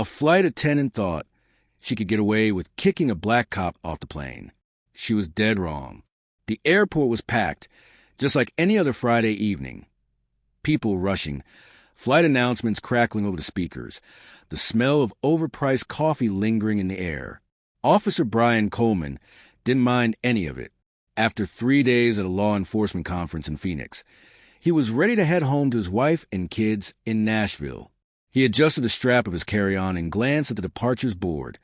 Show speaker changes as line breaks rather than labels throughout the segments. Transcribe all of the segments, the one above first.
A flight attendant thought she could get away with kicking a black cop off the plane. She was dead wrong. The airport was packed, just like any other Friday evening. People rushing, flight announcements crackling over the speakers, the smell of overpriced coffee lingering in the air. Officer Brian Coleman didn't mind any of it. After 3 days at a law enforcement conference in Phoenix, he was ready to head home to his wife and kids in Nashville. He adjusted the strap of his carry-on and glanced at the departures board.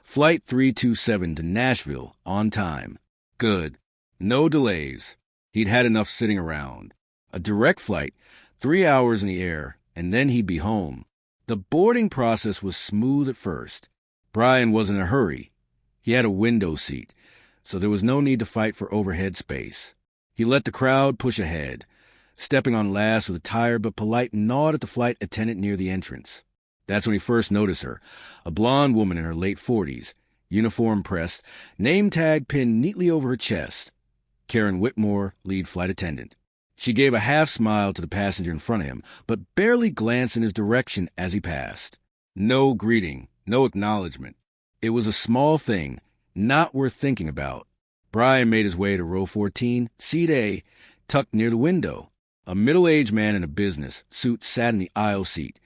Flight 327 to Nashville, on time. Good. No delays. He'd had enough sitting around. A direct flight, 3 hours in the air, and then he'd be home. The boarding process was smooth at first. Brian wasn't in a hurry. He had a window seat, so there was no need to fight for overhead space. He let the crowd push ahead, stepping on last with a tired but polite nod at the flight attendant near the entrance. That's when he first noticed her, a blonde woman in her late 40s, uniform pressed, name tag pinned neatly over her chest. Karen Whitmore, lead flight attendant. She gave a half smile to the passenger in front of him, but barely glanced in his direction as he passed. No greeting, no acknowledgement. It was a small thing, not worth thinking about. Brian made his way to row 14, seat A, tucked near the window. A middle-aged man in a business suit sat in the aisle seat,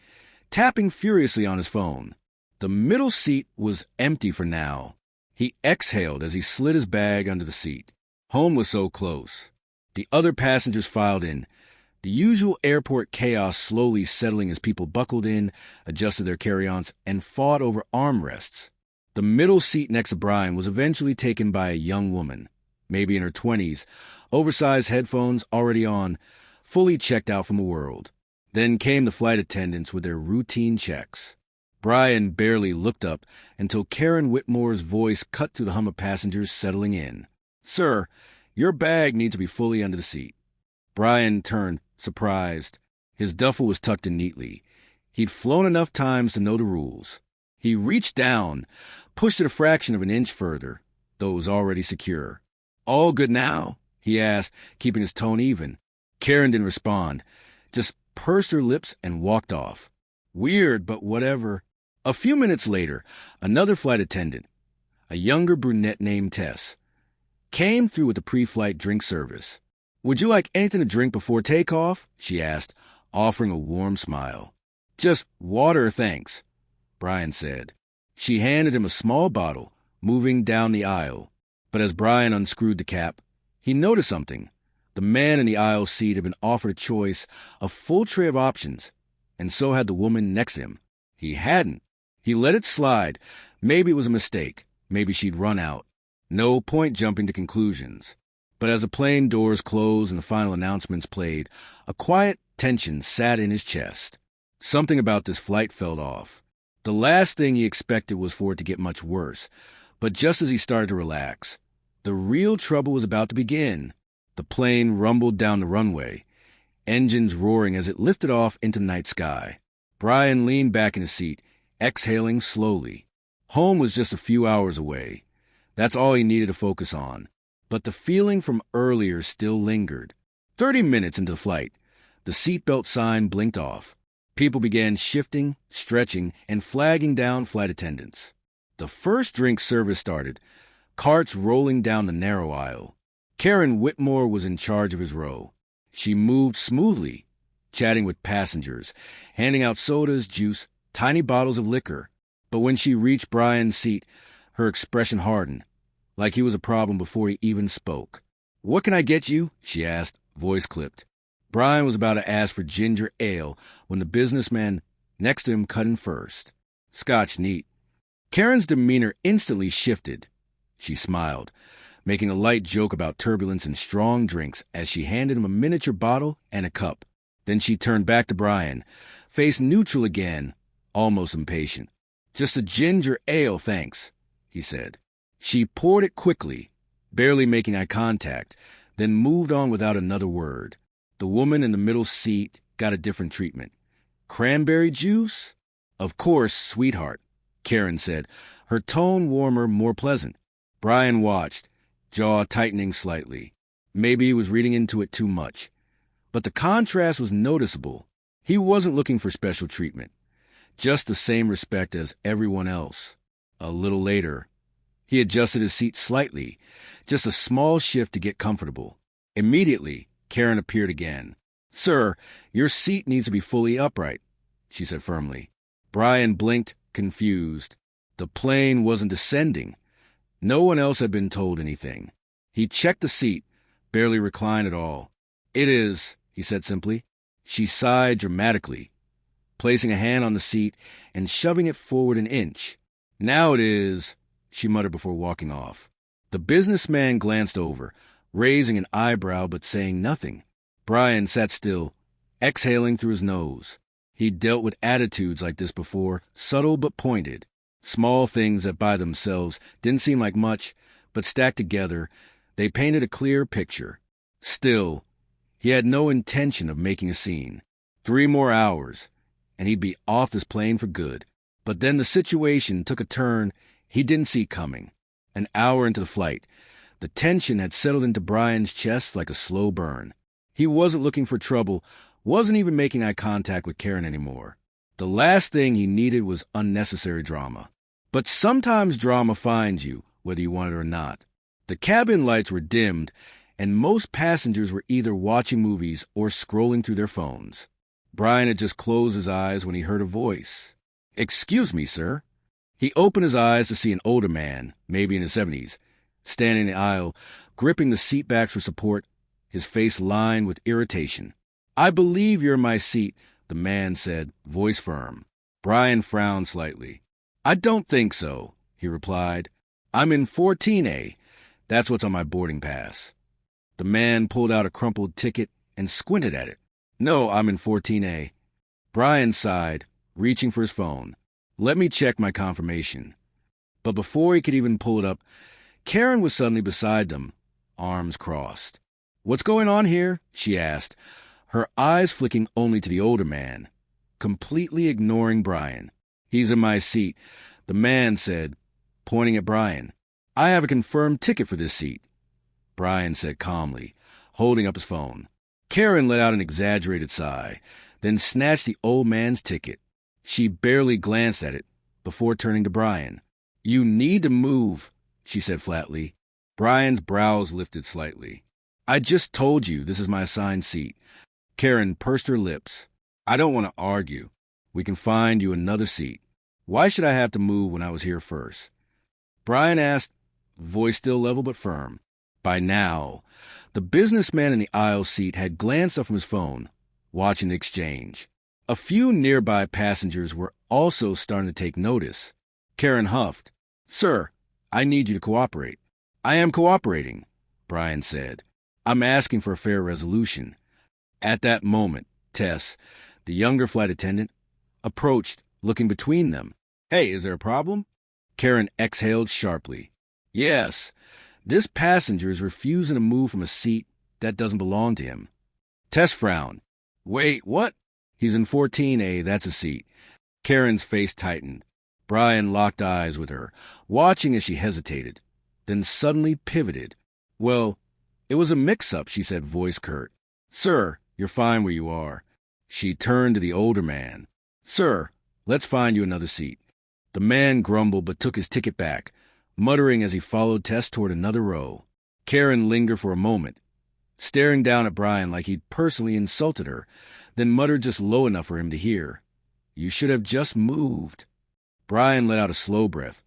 tapping furiously on his phone. The middle seat was empty for now. He exhaled as he slid his bag under the seat. Home was so close. The other passengers filed in, the usual airport chaos slowly settling as people buckled in, adjusted their carry-ons, and fought over armrests. The middle seat next to Brian was eventually taken by a young woman, maybe in her 20s, oversized headphones already on, fully checked out from the world. Then came the flight attendants with their routine checks. Brian barely looked up until Karen Whitmore's voice cut through the hum of passengers settling in. "Sir, your bag needs to be fully under the seat." Brian turned, surprised. His duffel was tucked in neatly. He'd flown enough times to know the rules. He reached down, pushed it a fraction of an inch further, though it was already secure. "All good now?" he asked, keeping his tone even. Karen didn't respond, just pursed her lips and walked off. Weird, but whatever. A few minutes later, another flight attendant, a younger brunette named Tess, came through with the pre-flight drink service. "Would you like anything to drink before takeoff?" she asked, offering a warm smile. "Just water, thanks," Brian said. She handed him a small bottle, moving down the aisle. But as Brian unscrewed the cap, he noticed something. The man in the aisle seat had been offered a choice, a full tray of options, and so had the woman next to him. He hadn't. He let it slide. Maybe it was a mistake. Maybe she'd run out. No point jumping to conclusions. But as the plane doors closed and the final announcements played, a quiet tension sat in his chest. Something about this flight felt off. The last thing he expected was for it to get much worse. But just as he started to relax, the real trouble was about to begin. The plane rumbled down the runway, engines roaring as it lifted off into the night sky. Brian leaned back in his seat, exhaling slowly. Home was just a few hours away. That's all he needed to focus on. But the feeling from earlier still lingered. 30 minutes into the flight, the seatbelt sign blinked off. People began shifting, stretching, and flagging down flight attendants. The first drink service started, carts rolling down the narrow aisle. Karen Whitmore was in charge of his row. She moved smoothly, chatting with passengers, handing out sodas, juice, tiny bottles of liquor. But when she reached Brian's seat, her expression hardened, like he was a problem before he even spoke. "What can I get you?" she asked, voice clipped. Brian was about to ask for ginger ale when the businessman next to him cut in first. "Scotch neat." Karen's demeanor instantly shifted. She smiled, making a light joke about turbulence and strong drinks as she handed him a miniature bottle and a cup. Then she turned back to Brian, face neutral again, almost impatient. "Just a ginger ale, thanks," he said. She poured it quickly, barely making eye contact, then moved on without another word. The woman in the middle seat got a different treatment. "Cranberry juice?" "Of course, sweetheart," Karen said, her tone warmer, more pleasant. Brian watched, jaw tightening slightly. Maybe he was reading into it too much. But the contrast was noticeable. He wasn't looking for special treatment. just the same respect as everyone else. A little later, he adjusted his seat slightly, just a small shift to get comfortable. Immediately, Karen appeared again. "Sir, your seat needs to be fully upright," she said firmly. Brian blinked, confused. The plane wasn't descending. No one else had been told anything. He checked the seat, barely reclined at all. "It is," he said simply. She sighed dramatically, placing a hand on the seat and shoving it forward an inch. "Now it is," she muttered before walking off. The businessman glanced over, raising an eyebrow but saying nothing. Brian sat still, exhaling through his nose. He'd dealt with attitudes like this before, subtle but pointed. Small things that by themselves didn't seem like much, but stacked together, they painted a clear picture. Still, he had no intention of making a scene. 3 more hours, and he'd be off this plane for good. But then the situation took a turn he didn't see coming. An hour into the flight, the tension had settled into Brian's chest like a slow burn. He wasn't looking for trouble, wasn't even making eye contact with Karen anymore. The last thing he needed was unnecessary drama. But sometimes drama finds you, whether you want it or not. The cabin lights were dimmed, and most passengers were either watching movies or scrolling through their phones. Brian had just closed his eyes when he heard a voice. "Excuse me, sir." He opened his eyes to see an older man, maybe in his 70s, standing in the aisle, gripping the seat backs for support, his face lined with irritation. "I believe you're in my seat," the man said, voice firm. Brian frowned slightly. "I don't think so," he replied. "I'm in 14A. That's what's on my boarding pass." The man pulled out a crumpled ticket and squinted at it. "No, I'm in 14A. Brian sighed, reaching for his phone. "Let me check my confirmation." But before he could even pull it up, Karen was suddenly beside them, arms crossed. "What's going on here?" she asked, her eyes flicking only to the older man, completely ignoring Brian. "He's in my seat," the man said, pointing at Brian. "I have a confirmed ticket for this seat," Brian said calmly, holding up his phone. Karen let out an exaggerated sigh, then snatched the old man's ticket. She barely glanced at it before turning to Brian. "You need to move," she said flatly. Brian's brows lifted slightly. "I just told you this is my assigned seat." Karen pursed her lips. "I don't want to argue. We can find you another seat. Why should I have to move when I was here first?" Brian asked, voice still level but firm. By now, the businessman in the aisle seat had glanced up from his phone, watching the exchange. A few nearby passengers were also starting to take notice. Karen huffed. "Sir, I need you to cooperate." "I am cooperating," Brian said. "I'm asking for a fair resolution." At that moment, Tess, the younger flight attendant, approached, looking between them. "Hey, is there a problem?" Karen exhaled sharply. "Yes, this passenger is refusing to move from a seat that doesn't belong to him." Tess frowned. "Wait, what?" "He's in 14A, that's a seat." Karen's face tightened. Brian locked eyes with her, watching as she hesitated, then suddenly pivoted. "Well, it was a mix-up," she said, voice curt. "Sir, you're fine where you are." She turned to the older man. "Sir, let's find you another seat." The man grumbled but took his ticket back, muttering as he followed Tess toward another row. Karen lingered for a moment, staring down at Brian like he'd personally insulted her, then muttered just low enough for him to hear. "You should have just moved." Brian let out a slow breath,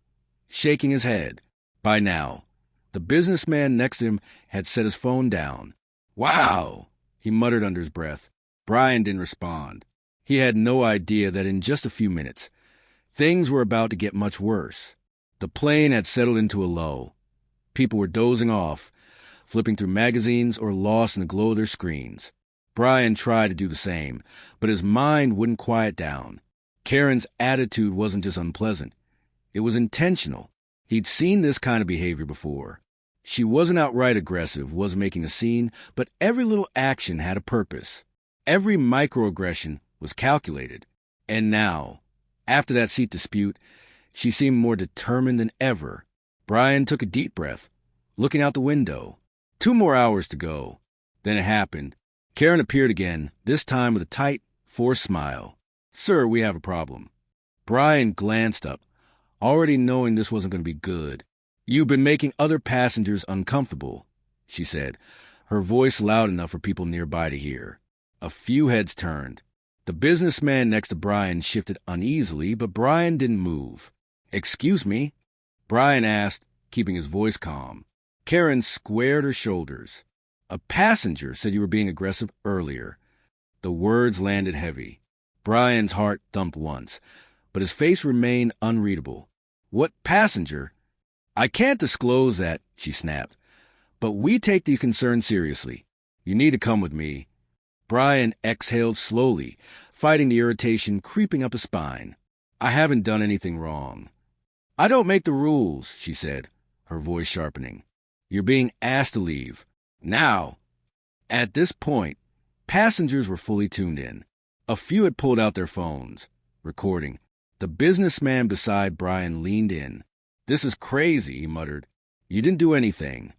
shaking his head. By now, the businessman next to him had set his phone down. "Wow," he muttered under his breath. Brian didn't respond. He had no idea that in just a few minutes, things were about to get much worse. The plane had settled into a lull. People were dozing off, flipping through magazines or lost in the glow of their screens. Brian tried to do the same, but his mind wouldn't quiet down. Karen's attitude wasn't just unpleasant. It was intentional. He'd seen this kind of behavior before. She wasn't outright aggressive, wasn't making a scene, but every little action had a purpose. Every microaggression was calculated. And now, after that seat dispute, she seemed more determined than ever. Brian took a deep breath, looking out the window. 2 more hours to go. Then it happened. Karen appeared again, this time with a tight, forced smile. "Sir, we have a problem." Brian glanced up, already knowing this wasn't going to be good. "You've been making other passengers uncomfortable," she said, her voice loud enough for people nearby to hear. A few heads turned. The businessman next to Brian shifted uneasily, but Brian didn't move. "Excuse me?" Brian asked, keeping his voice calm. Karen squared her shoulders. "A passenger said you were being aggressive earlier." The words landed heavy. Brian's heart thumped once, but his face remained unreadable. "What passenger?" "I can't disclose that," she snapped. "But we take these concerns seriously. You need to come with me." Brian exhaled slowly, fighting the irritation creeping up his spine. "I haven't done anything wrong." "I don't make the rules," she said, her voice sharpening. "You're being asked to leave. Now." At this point, passengers were fully tuned in. A few had pulled out their phones, recording. The businessman beside Brian leaned in. "This is crazy," he muttered. "You didn't do anything."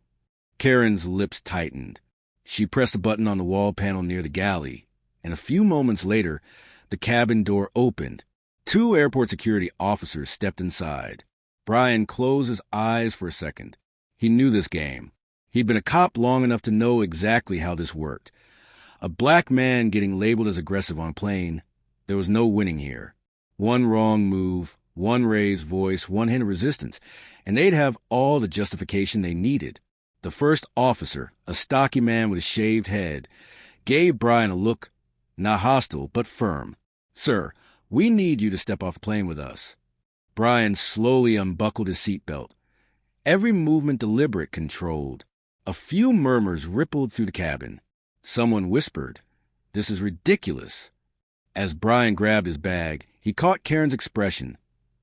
Karen's lips tightened. She pressed a button on the wall panel near the galley, and a few moments later, the cabin door opened. 2 airport security officers stepped inside. Brian closed his eyes for a second. He knew this game. He'd been a cop long enough to know exactly how this worked. A black man getting labeled as aggressive on a plane, there was no winning here. One wrong move, one raised voice, one hint of resistance, and they'd have all the justification they needed. The first officer, a stocky man with a shaved head, gave Brian a look, not hostile, but firm. "Sir, we need you to step off the plane with us." Brian slowly unbuckled his seatbelt. Every movement deliberate, controlled. A few murmurs rippled through the cabin. Someone whispered, "This is ridiculous." As Brian grabbed his bag, he caught Karen's expression.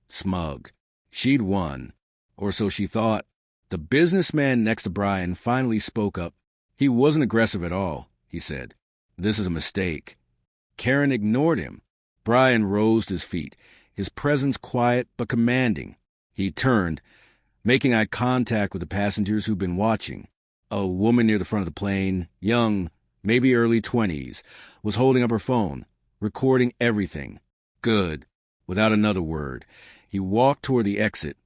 Smug. She'd won. Or so she thought. The businessman next to Brian finally spoke up. "He wasn't aggressive at all," he said. "This is a mistake." Karen ignored him. Brian rose to his feet, his presence quiet but commanding. He turned, making eye contact with the passengers who'd been watching. A woman near the front of the plane, young, maybe early 20s, was holding up her phone, recording everything. Good. Without another word, he walked toward the exit,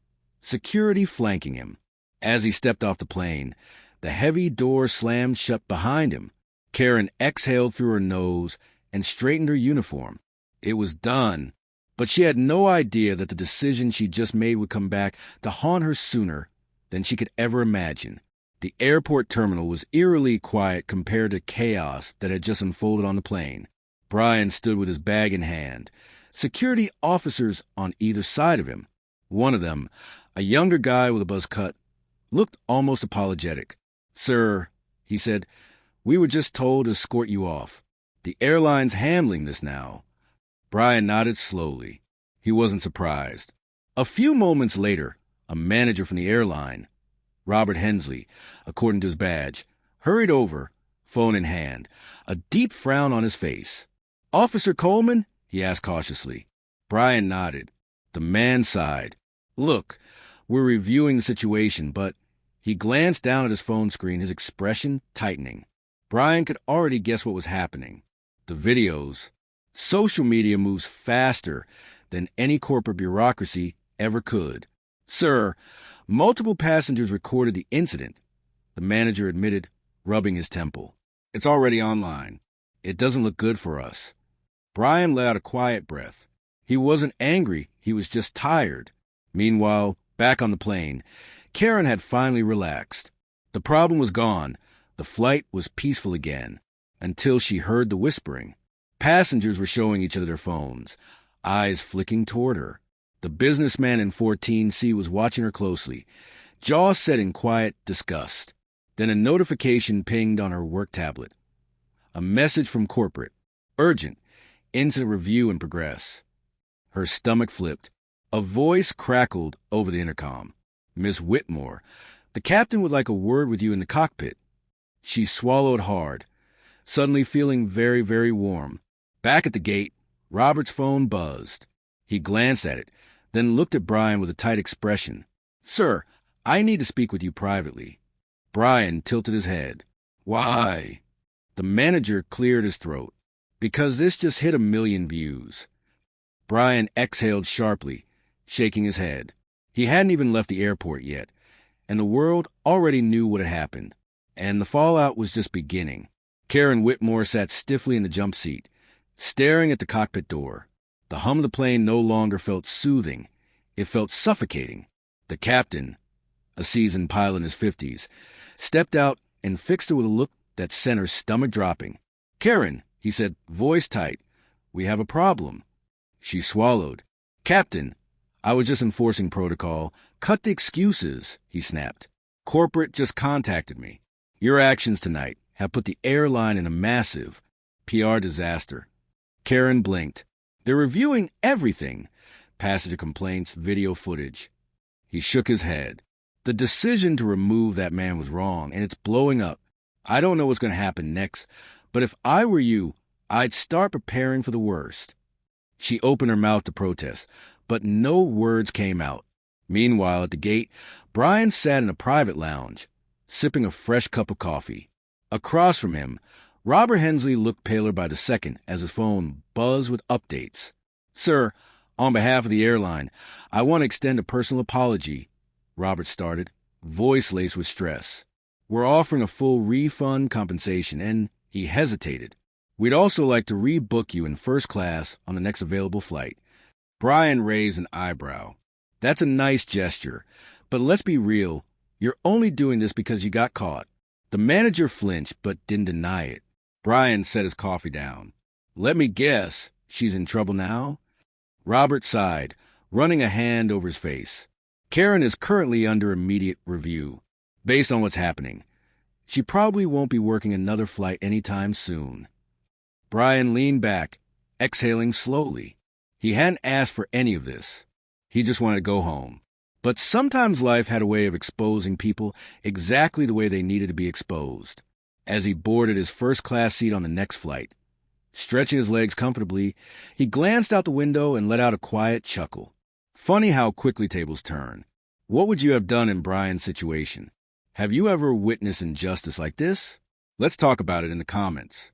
security flanking him. As he stepped off the plane, the heavy door slammed shut behind him. Karen exhaled through her nose and straightened her uniform. It was done. But she had no idea that the decision she just made would come back to haunt her sooner than she could ever imagine. The airport terminal was eerily quiet compared to chaos that had just unfolded on the plane. Brian stood with his bag in hand. Security officers on either side of him. One of them, a younger guy with a buzz cut, looked almost apologetic. "Sir," he said, "we were just told to escort you off. The airline's handling this now." Brian nodded slowly. He wasn't surprised. A few moments later, a manager from the airline, Robert Hensley, according to his badge, hurried over, phone in hand, a deep frown on his face. "Officer Coleman?" he asked cautiously. Brian nodded. The man sighed. "Look, we're reviewing the situation, but..." He glanced down at his phone screen, his expression tightening. Brian could already guess what was happening. The videos. Social media moves faster than any corporate bureaucracy ever could. "Sir, multiple passengers recorded the incident," the manager admitted, rubbing his temple. "It's already online. It doesn't look good for us." Brian let out a quiet breath. He wasn't angry, he was just tired. Meanwhile, back on the plane, Karen had finally relaxed. The problem was gone. The flight was peaceful again, until she heard the whispering. Passengers were showing each other their phones, eyes flicking toward her. The businessman in 14C was watching her closely, jaw set in quiet disgust. Then a notification pinged on her work tablet. A message from corporate. Urgent. Incident review in progress. Her stomach flipped. A voice crackled over the intercom. "Miss Whitmore, the captain would like a word with you in the cockpit." She swallowed hard, suddenly feeling very, very warm. Back at the gate, Robert's phone buzzed. He glanced at it, then looked at Brian with a tight expression. "Sir, I need to speak with you privately." Brian tilted his head. "Why?" The manager cleared his throat. "Because this just hit 1 million views." Brian exhaled sharply, shaking his head. He hadn't even left the airport yet, and the world already knew what had happened, and the fallout was just beginning. Karen Whitmore sat stiffly in the jump seat, staring at the cockpit door. The hum of the plane no longer felt soothing. It felt suffocating. The captain, a seasoned pilot in his 50s, stepped out and fixed her with a look that sent her stomach dropping. "Karen," he said, voice tight, "we have a problem." She swallowed. "Captain, I was just enforcing protocol. Cut the excuses," he snapped. "Corporate just contacted me. Your actions tonight have put the airline in a massive PR disaster." Karen blinked. "They're reviewing everything. Passenger complaints, video footage." He shook his head. "The decision to remove that man was wrong, and it's blowing up. I don't know what's going to happen next, but if I were you, I'd start preparing for the worst." She opened her mouth to protest, but no words came out. Meanwhile, at the gate, Brian sat in a private lounge, sipping a fresh cup of coffee. Across from him, Robert Hensley looked paler by the second as his phone buzzed with updates. "Sir, on behalf of the airline, I want to extend a personal apology," Robert started, voice laced with stress. "We're offering a full refund compensation," and he hesitated. "We'd also like to rebook you in first class on the next available flight." Brian raised an eyebrow. "That's a nice gesture, but let's be real. You're only doing this because you got caught." The manager flinched, but didn't deny it. Brian set his coffee down. "Let me guess, she's in trouble now?" Robert sighed, running a hand over his face. "Karen is currently under immediate review. Based on what's happening, she probably won't be working another flight anytime soon." Brian leaned back, exhaling slowly. He hadn't asked for any of this. He just wanted to go home. But sometimes life had a way of exposing people exactly the way they needed to be exposed. As he boarded his first-class seat on the next flight, stretching his legs comfortably, he glanced out the window and let out a quiet chuckle. Funny how quickly tables turn. What would you have done in Brian's situation? Have you ever witnessed injustice like this? Let's talk about it in the comments.